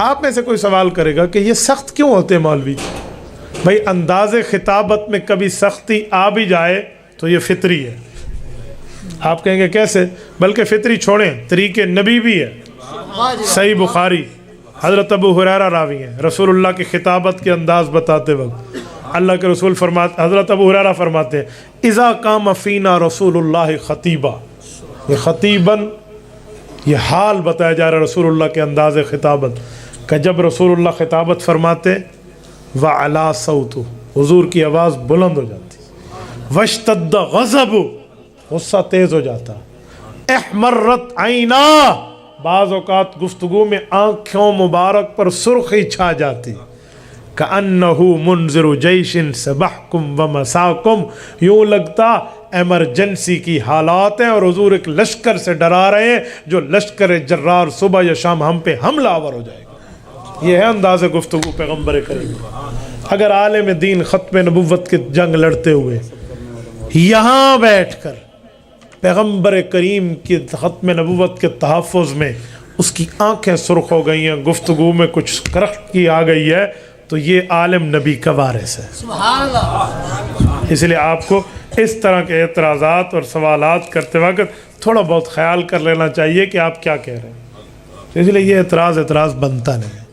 آپ میں سے کوئی سوال کرے گا کہ یہ سخت کیوں ہوتے ہیں مولوی؟ بھائی انداز خطابت میں کبھی سختی آ بھی جائے تو یہ فطری ہے. آپ کہیں گے کیسے؟ بلکہ فطری چھوڑیں، طریق نبی بھی ہے. صحیح بخاری، حضرت ابو ہریرہ راوی ہیں، رسول اللہ کی خطابت کے انداز بتاتے وقت اللہ کے رسول فرماتے، حضرت ابو ہریرہ فرماتے ہیں اذا قام فینا رسول اللہ خطیبا، یہ خطیباً یہ حال بتایا جا رہا ہے رسول اللہ کے انداز خطابت کہ جب رسول اللہ خطابت فرماتے وعلا صوت، حضور کی آواز بلند ہو جاتی، واشتد غضب، غصہ تیز ہو جاتا، احمرت عینا، بعض اوقات گفتگو میں آنکھوں مبارک پر سرخی چھا جاتی، کأنہ منذر جیش سبحکم ومساکم، یوں لگتا ایمرجنسی کی حالات ہیں اور حضور ایک لشکر سے ڈرا رہے ہیں جو لشکر جرار صبح یا شام ہم پہ حملہ آور ہو جائے گا. یہ ہے انداز گفتگو پیغمبر کریم. اگر عالم دین ختم نبوت کی جنگ لڑتے ہوئے یہاں بیٹھ کر پیغمبر کریم کی ختم نبوت کے تحفظ میں اس کی آنکھیں سرخ ہو گئی ہیں، گفتگو میں کچھ کرخت کی آ گئی ہے، تو یہ عالم نبی کا وارث ہے. سبحان اللہ. اس لیے آپ کو اس طرح کے اعتراضات اور سوالات کرتے وقت تھوڑا بہت خیال کر لینا چاہیے کہ آپ کیا کہہ رہے ہیں. اس لیے یہ اعتراض بنتا نہیں.